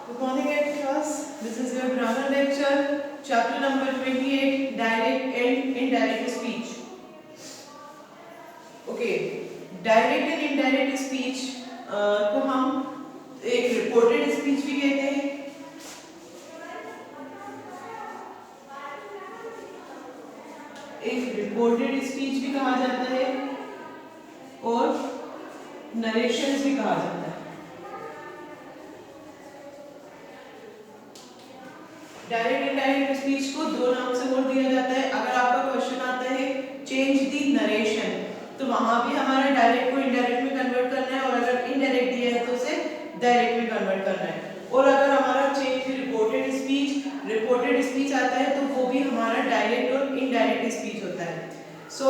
Good morning at class. This is your grammar lecture, chapter number 28, direct and indirect speech. Okay, direct and indirect speech को हम एक reported speech भी कहते हैं, एक reported speech भी कहा जाता है और narrations भी कहा जाता है. डायरेक्ट इनडायरेक्ट स्पीच को दो नाम से और दिया जाता है. अगर आपका क्वेश्चन आता है चेंज द नरेशन, तो वहां भी हमारा डायरेक्ट को इनडायरेक्ट में कन्वर्ट करना है, और अगर इनडायरेक्ट दिया है तो उसे डायरेक्ट में कन्वर्ट करना है. और अगर हमारा चेंज द रिपोर्टेड स्पीच आता है तो वो भी हमारा डायरेक्ट और इनडायरेक्ट स्पीच होता है. So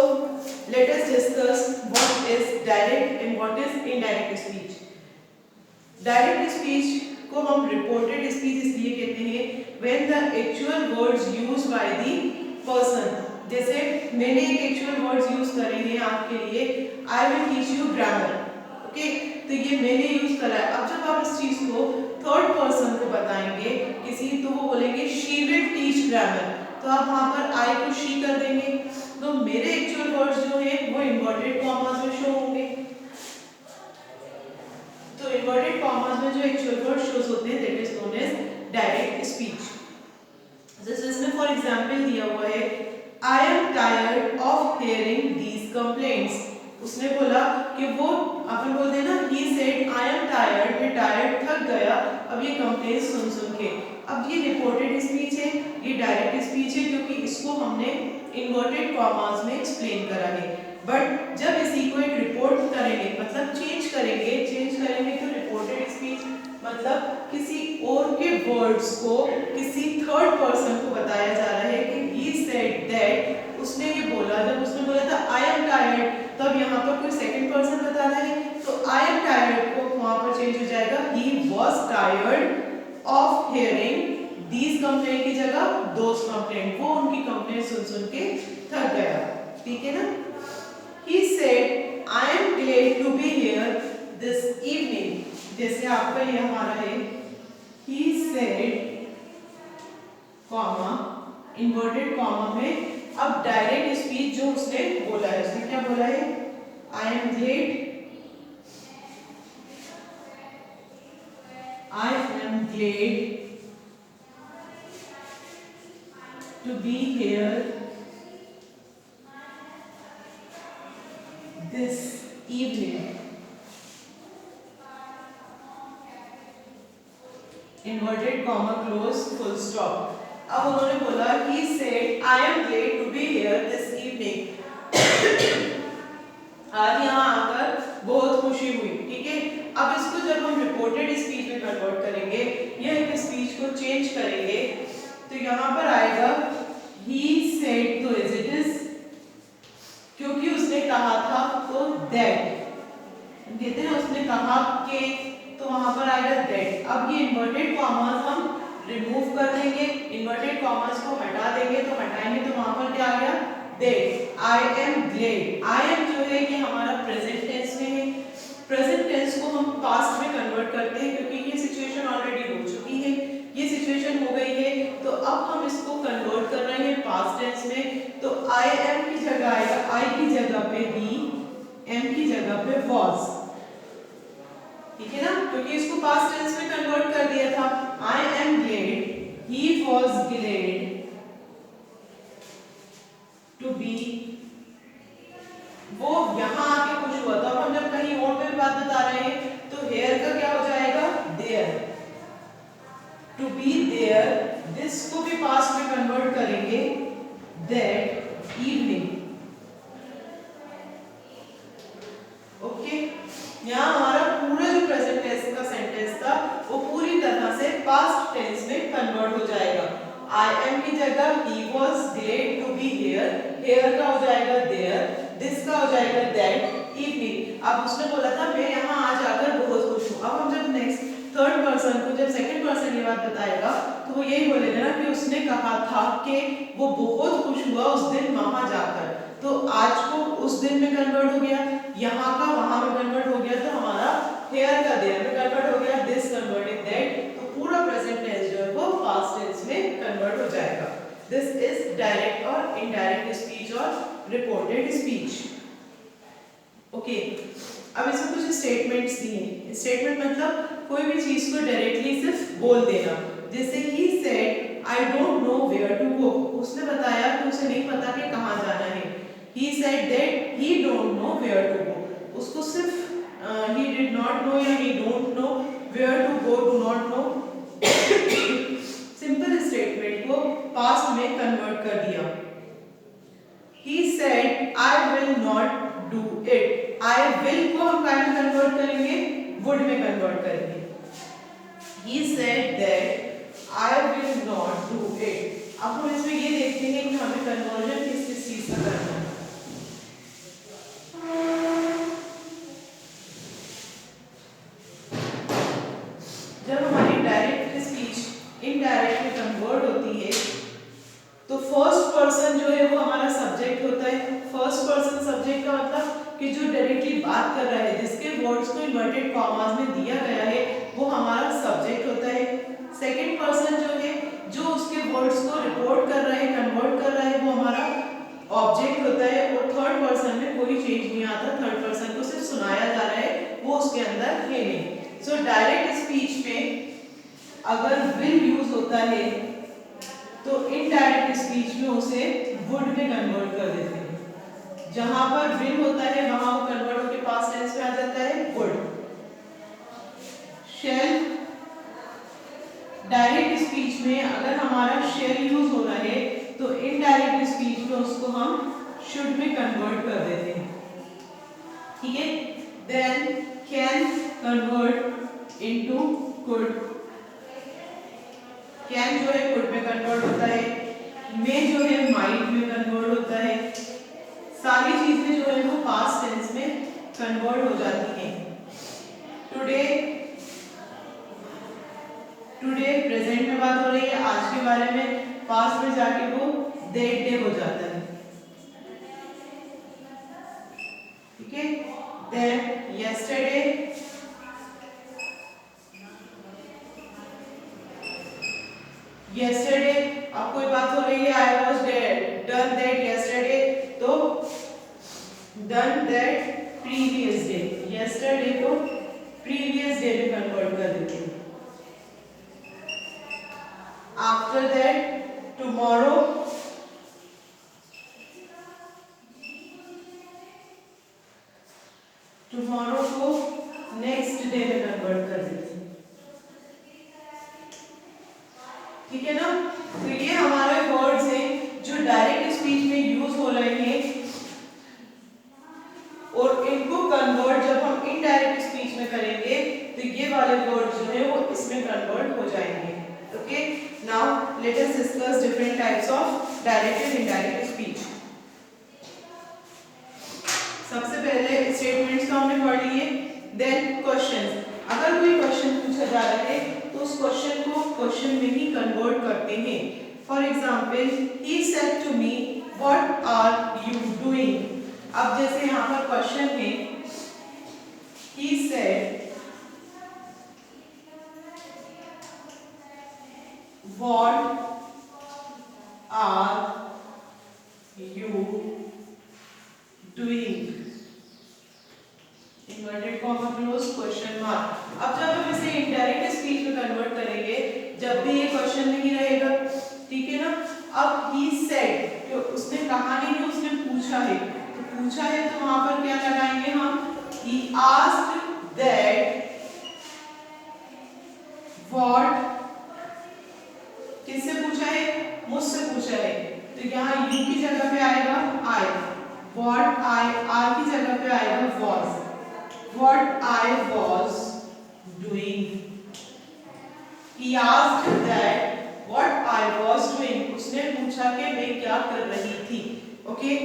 let us discuss what is direct and what is indirect speech. Direct speech को हम रिपोर्टेड स्पीच इसलिए कहते हैं when the actual words used by the person. जैसे मैंने एक actual words यूज करे हैं आपके लिए, I will teach you grammar. Okay, तो ये मैंने यूज करा है. अब जब आप इस चीज को थर्ड पर्सन को बताएंगे किसी, तो वो बोलेंगे she will teach grammar. तो आप वहां पर I को she कर देंगे, तो मेरे actual words जो हैं वो इन्वर्टेड कॉमास में शो होंगे. तो इन्वर्टेड कॉमास में जो एक्चुअल वर्ड शोज होते हैं that is known as direct speech. जैसे इसमें फॉर एग्जांपल दिया हुआ है I am tired of hearing these complaints. उसने बोला कि वो अपन बोलते हैं ना he said I am tired, मैं टायर्ड थक गया अब ये कंप्लेंट्स सुन सुन के. अब ये रिपोर्टेड स्पीच है, ये डायरेक्ट स्पीच है क्योंकि इसको हमने इन्वर्टेड कॉमास में एक्सप्लेन करा है. बट जब इसी को एक रिपोर्ट करेंगे मतलब चेंज करेंगे तो रिपोर्टेड स्पीच मतलब किसी और के वर्ड्स को किसी थर्ड पर्सन को बताया जा रहा है कि he said that, उसने ये बोला. जब उसने बोला था I am tired, तब यहाँ पर कोई सेकंड पर्सन बता रहा है, तो I am tired को वहाँ पर चेंज हो जाएगा he was tired of hearing these complaint की जगह those complaint. वो उनकी कंप्लेंट सुन सुन के थक गया. ठीक है ना. He said I am glad to be here this evening. जैसे आपका ये हमारा है he said comma inverted comma में. अब डायरेक्ट स्पीच जो उसने बोला है, उसने क्या बोला है I am glad to be here this evening. Inverted comma close full stop. अब उन्होंने बोला he said I am glad to be here this evening. आज यहाँ आकर बहुत खुशी हुई. ठीक है. अब इसको जब हम रिपोर्टेड स्पीच में कन्वर्ट करेंगे या एक स्पीच को चेंज करेंगे तो यहाँ पर आएगा he said तो as it is, क्योंकि उसने कहा था तो that कहते हैं उसने कहा कि, तो वहां पर आएगा that. अब ये इन्वर्टेड कॉमास हम रिमूव कर देंगे, इन्वर्टेड कॉमास को हटा देंगे, तो हटाएंगे तो वहां पर क्या आ गया that. I am glad. I am जो है कि हमारा प्रेजेंट टेंस में है. प्रेजेंट टेंस को हम पास्ट में कन्वर्ट करते हैं क्योंकि ये सिचुएशन ऑलरेडी हो चुकी है, ये सिचुएशन हो गई है, तो अब हम इसको कन्वर्ट कर रहे हैं पास्ट टेंस में. तो I am की जगह आएगा I की जगह पे he, am की जगह पे was. ठीक है ना, क्योंकि इसको पास्ट टेंस में कन्वर्ट कर दिया था. I am glad, he was glad to be, वो यहाँ आके खुश हुआ था. हम जब कहीं और पे बात बता रहे हैं तो here का क्या हो जाएगा there, to be there. this को भी पास्ट में कन्वर्ट करेंगे that evening. ओके, यहाँ हमारा पूरा जो प्रेजेंट टेंस का सेंटेंस था वो पूरी तरह से पास्ट टेंस में कन्वर्ट हो जाएगा. I am की जगह he was glad to be here, here का हो जाएगा there, this का हो जाएगा that, evening. अब उसने बोला था मैं यहाँ आज आकर बहुत खुश हूँ. अब हम जब नेक्स्ट थर्ड पर्सन को, जब सेकंड पर्सन ये बात बताएगा तो वो यही बोलेगा ना कि उसने कहा था कि वो बहुत खुश हुआ उस दिन वहां जाकर. तो आज को उस दिन में कन्वर्ट हो गया, यहाँ का वहां में कन्वर्ट हो गया, तो हमारा here का there में कन्वर्ट हो गया, this कन्वर्टेड that. तो पूरा डायरेक्ट और इनडायरेक्ट स्पीच और रिपोर्टेड स्पीच। ओके, अब इसमें कुछ स्टेटमेंट्स दिए। स्टेटमेंट मतलब कोई भी चीज को डायरेक्टली सिर्फ बोल देना। जैसे he said I don't know where to go, उसने बताया कि उसे नहीं पता कि कहाँ जाना है। He said that he don't know where to go, उसको सिर्फ he did not know या he don't know where to go, do not know simple statement को पास्ट में कन्वर्ट कर दिया। he said I will not do it, I will को हम क्या में कन्वर्ट करेंगे, would में कन्वर्ट करेंगे। he said that I will not do it। अब हम इसमें ये देखते हैं कि हमें कन्वर्जन किस किस चीज का करना है। जब हमारी डायरेक्ट स्पीच इनडायरेक्ट में कन्वर्ट होती है तो फर्स्ट पर्सन जो है वो हमारा सब्जेक्ट होता है। फर्स्ट पर्सन सब्जेक्ट का मतलब कि जो डायरेक्टली बात कर रहा है, जिसके वर्ड्स को इन्वर्टेड कॉमास में दिया गया है, वो हमारा सब्जेक्ट होता है। सेकंड पर्सन जो है, जो उसके वर्ड्स को रिपोर्ट कर रहा है, कन्वर्ट कर रहा है, वो हमारा ऑब्जेक्ट होता है। और थर्ड पर्सन में कोई चेंज नहीं आता, थर्ड पर्सन को सिर्फ सुनाया जा रहा है, वो उसके अंदर है नहीं। सो डायरेक्ट स्पीच में अगर विल यूज होता है तो इनडायरेक्ट स्पीच में उसे वुड में कन्वर्ट कर देते हैं। जहां पर विल होता है वहां वो कन्वर्ट होकर पास्ट टेंस में आ जाता है वुड। शेल, डायरेक्ट स्पीच में अगर हमारा शेल यूज हो रहा है तो इनडायरेक्ट स्पीच में उसको हम शुड में कन्वर्ट कर देते हैं। ठीक है, then can convert into could, can जो है कुड में कन्वर्ट होता है, मे जो है माइट में कन्वर्ट होता है। सारी चीजें जो है वो पास्ट टेंस में कन्वर्ट हो जाती हैं। टुडे, टुडे प्रेजेंट में बात हो रही है आज के बारे में, पास्ट में जाके वो दैट डे हो जाता है। ठीक है, देन यस्टरडे, yesterday अब कोई बात हो रही है I was done that yesterday, तो done that previous day, yesterday को previous day में कन्वर्ट कर देते हैं। after that tomorrow, tomorrow को next day में कन्वर्ट कर देते हैं। ठीक है ना, तो ये हमारे वर्ड्स हैं जो डायरेक्ट स्पीच में यूज हो रहे हैं और इनको कन्वर्ट जब हम इनडायरेक्ट स्पीच में करेंगे तो ये वाले वर्ड्स जो है वो इसमें कन्वर्ट हो जाएंगे। Okay, now let us discuss different types of direct and indirect speech. सबसे पहले स्टेटमेंट्स तो हमने पढ़ लिए, देन क्वेश्चंस। अगर कोई क्वेश्चन पूछा जा रहा है तो उस क्वेश्चन को क्वेश्चन में ही कन्वर्ट करते हैं। For example, he said to me what are you doing. अब जैसे यहाँ पर क्वेश्चन है, he said what are you doing, inverted comma close question mark. अब जब हम इसे इनडायरेक्ट स्पीच में कन्वर्ट करेंगे, जब भी ये क्वेश्चन नहीं रहेगा, ठीक है ना। अब ही सेड, तो उसने कहा नहीं कि उसने पूछा है, तो पूछा है तो वहां पर क्या लगाएंगे हम, he asked that what, किससे पूछा है, मुझसे पूछा है, तो यहाँ you की जगह पे आएगा I, what I, R की जगह पे आएगा was, what I was doing। He asked that what I was doing, उसने पूछा कि मैं क्या कर रही थी। Okay,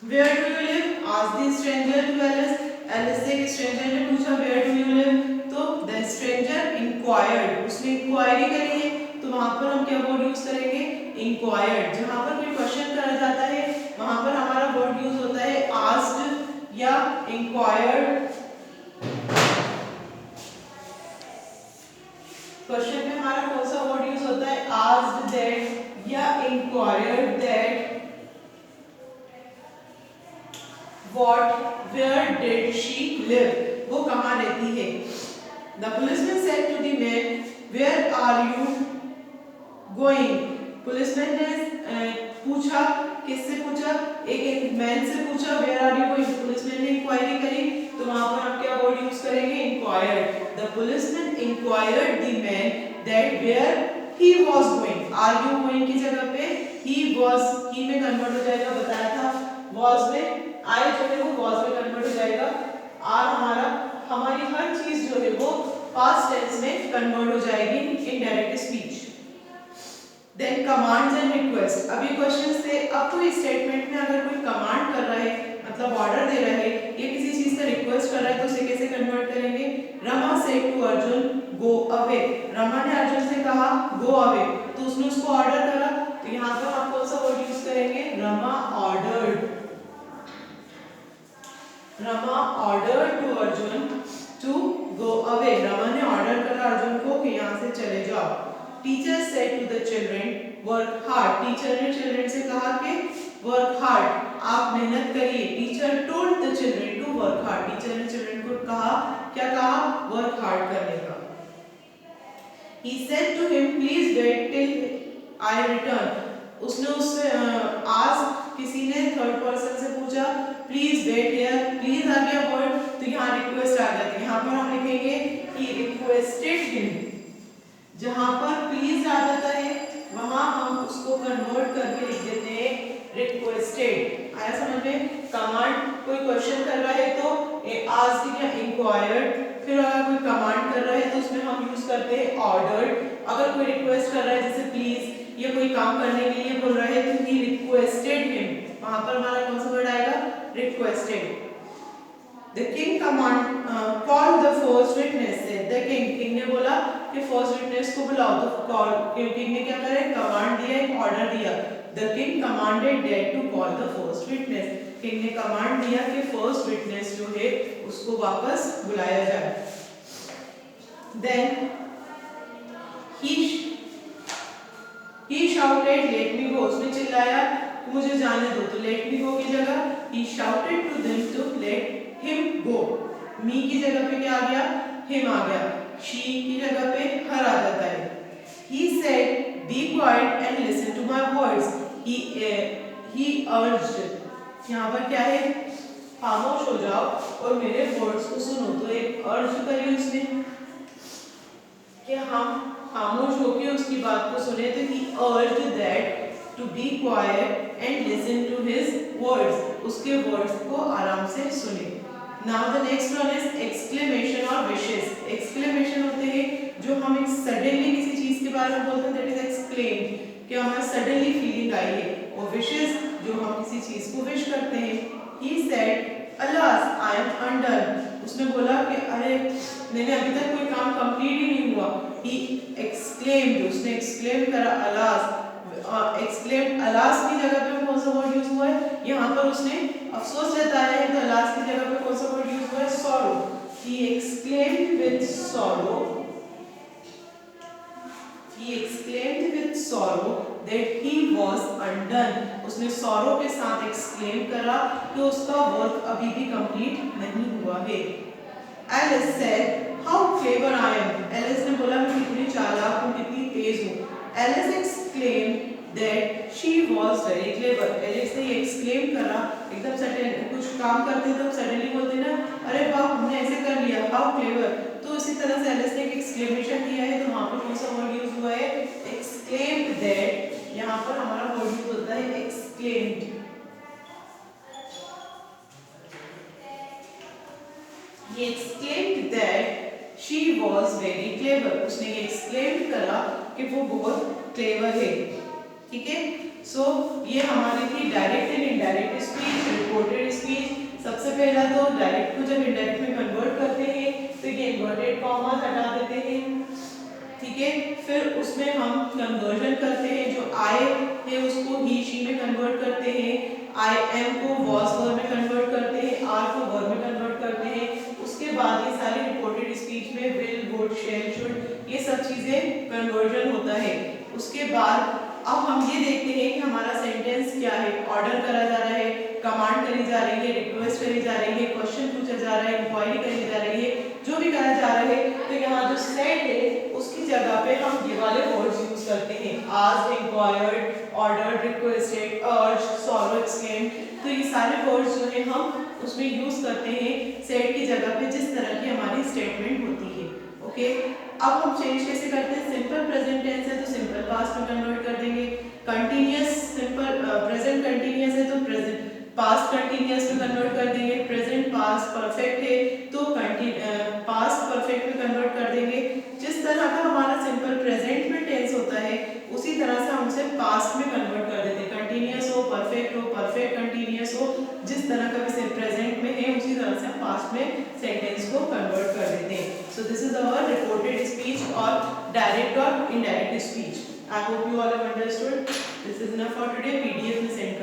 where do you live, asked the stranger to Alice, Alice से stranger ने पूछा where do you live, तो the stranger inquired, उसने इंक्वायरी करी है, तो वहां पर हम क्या वर्ड यूज करेंगे, इंक्वायर्ड। जहां पर कोई क्वेश्चन करा जाता है वहां पर हमारा वर्ड यूज होता है आस्क्ड या इंक्वायर्ड। क्वेश्चन में हमारा कौन सा वर्ड यूज होता है, आस्क्ड, दैट, या inquired that where did she live, वो कहाँ रहती है। The policeman said to the man, where are you going? Policeman ने पूछा, किससे पूछा, एक मैन से पूछा where are you going। Policeman ने इंक्वायरी करी, तो वहां पर हम क्या वर्ड यूज करेंगे, inquired। The policeman inquired the man that where he was going। are you going की जगह पे he was, he में कन्वर्ट हो जाएगा, बताया था was में आई जो है वो was में कन्वर्ट हो जाएगा। आर हमारी हर चीज जो है वो पास्ट टेंस में कन्वर्ट हो जाएगी indirect speech. Then commands and request. अब ये क्वेश्चंस थे, अब कोई स्टेटमेंट में अगर कोई कमांड कर रहा है, मतलब ऑर्डर दे रहा है, या किसी चीज का रिक्वेस्ट कर रहा है, तो उसे कैसे कन्वर्ट करेंगे। Rama said to Arjun go away. Rama ने अर्जुन से कहा गो अवे, तो उसने उसको ऑर्डर करा, तो यहाँ पर हम कौन सा वर्ड यूज करेंगे, Rama ordered. Rama order to Arjun to go away. Rama ने ऑर्डर करा अर्जुन को कि यहाँ से चले जाओ। Teacher said to the children work hard. Teacher ने चिल्ड्रन से कहा कि वर्क हार्ड, आप मेहनत करिए। Teacher told the children to work hard. Teacher ने चिल्ड्रन को कहा, क्या कहा, वर्क हार्ड करने का। He said to him, please wait till I return। उसने उससे आज किसी ने थर्ड पर्सन से पूछा प्लीज वेट हियर। प्लीज आ गया वर्ड, तो यहाँ रिक्वेस्ट आ जाती है। यहाँ पर हम लिखेंगे he requested him। जहाँ पर प्लीज आ जाता है वहाँ हम उसको कन्वर्ट करके लिख देते हैं रिक्वेस्टेड। आया समझ में। कमांड, कोई क्वेश्चन कर रहा है तो आस्क्ड या इंक्वायर्ड, फिर अगर कोई कमांड कर रहा है तो उसमें हम यूज करते हैं ऑर्डर्ड। अगर कोई रिक्वेस्ट कर रहा है जैसे प्लीज, ये कोई काम करने के लिए बोल रहा है तो ही रिक्वेस्टेड हिम, वहां पर हमारा कौन सा वर्ड आएगा, requested. The king command called the first witness. The king ने बोला कि फर्स्ट विटनेस को बुलाओ, तो किंग ने क्या करा, कमांड दिया, एक ऑर्डर दिया। The king commanded that to call the first witness. King ने कमांड दिया कि फर्स्ट विटनेस जो है उसको वापस बुलाया जाए। Then he shouted let me go। उसने चिल्लाया मुझे जाने दो, तो let me go की जगह he shouted to them to let him go। me की जगह पे क्या आ गया, him आ गया। she की जगह पे her आ जाता है। he said be quiet and listen to my words। he urged, यहाँ पर क्या है, खामोश हो जाओ और मेरे वर्ड्स को सुनो। तो एक अर्ज करी उसने कि हम खामोश होकर उसकी बात को सुने, तो he urged that to be quiet and listen to his words। उसके वर्ड्स को आराम से सुने। Now the next one is exclamation or wishes। exclamation होते हैं जो हम एक suddenly किसी चीज के बारे में बोलते हैं, that is exclaim, कि हमें suddenly फीलिंग आई है। और wishes जो हम किसी चीज को विश करते हैं। He said alas I am undone। उसने बोला कि अरे मैंने अभी तक कोई काम कंप्लीट ही नहीं हुआ। He exclaimed, उसने exclaim करा alas। exclaimed alas की जगह पे कौन सा वर्ड यूज हुआ है, यहाँ पर उसने अफसोस जताया है, तो alas की जगह पे कौन सा वर्ड यूज हुआ है, sorrow। He exclaimed with sorrow, he exclaimed with sorrow that he was undone। उसने sorrow के साथ exclaim करा कि उसका वर्क अभी भी कंप्लीट नहीं हुआ है। Alice said how clever I am। Alice ने बोला मैं कितनी चालाक हूँ, कितनी तेज हूँ। Alice exclaimed that she was very clever। Alice ने ये exclaim करा, एकदम सडन कुछ काम करते हैं तो सडनली बोलते हैं ना, अरे वाह हमने ऐसे कर लिया, how clever। तो इसी तरह से Alice ने एक exclamation दिया है, तो वहाँ पर कौन सा वर्ड यूज हुआ है, exclaimed that। यहाँ पर हमारा वर्ड यूज होता है exclaimed। He exclaimed that she was very clever। उसने ये exclaim करा कि वो बहुत clever है। ठीक है, सो ये हमारी थी direct and indirect speech, reported speech. सबसे पहला तो डायरेक्ट को जब इनडायरेक्ट में कन्वर्ट करते हैं तो ये इन्वर्टेड कॉमा हटा देते हैं। ठीक है, फिर उसमें हम कन्वर्जन करते हैं, जो आई है उसको ही शी में कन्वर्ट करते हैं, आई एम को वॉज वर्ब में कन्वर्ट करते हैं, आर को वर्ब में कन्वर्ट करते हैं। उसके बाद ये सारी रिपोर्टेड स्पीच में विल, वुड, शैल, शुड, ये सब चीजें कन्वर्जन होता है। उसके बाद अब हम ये देखते हैं कि हमारा सेंटेंस क्या है। ऑर्डर करा जा रहा है, कमांड करी जा रही है, रिक्वेस्ट करी जा रही है, क्वेश्चन पूछा जा रहा है, इंक्वायरी करी जा रही है, जो भी करा जा रहा है, तो यहाँ जो सेड है उसकी जगह पे हम ये वाले वर्ड्स यूज करते हैं, आज, इंक्वायर्ड, ऑर्डर, रिक्वेस्टेड, अर्ज, सॉल्व, एक्सक्लेम। तो ये सारे वर्ड्स जो है हम उसमें यूज करते हैं सेड की जगह पे जिस तरह की हमारी स्टेटमेंट होती है। ओके, अब हम चेंज कैसे करते हैं? सिंपल प्रेजेंट टेंस है तो सिंपल पास्ट में कन्वर्ट कर देंगे, कंटिन्यूअस सिंपल प्रेजेंट कंटिन्यूअस है तो प्रेजेंट पास्ट कंटिन्यूअस में कन्वर्ट कर देंगे, प्रेजेंट पास्ट परफेक्ट है तो पास्ट परफेक्ट में कन्वर्ट कर देंगे। जिस तरह का हमारा सिंपल प्रेजेंट में टेंस होता है उसी तरह से हम उसे पास्ट में कन्वर्ट कर देते हैं, कंटिन्यूअस हो, परफेक्ट कंटिन्यूअस हो, जिस तरह का भी प्रेजेंट में है उसी तरह से हम पास्ट में सेंटेंस को कन्वर्ट कर देते हैं। So this is our reported speech और डायरेक्ट और indirect speech. I hope you all have understood. This is enough for today. PDF में सेंड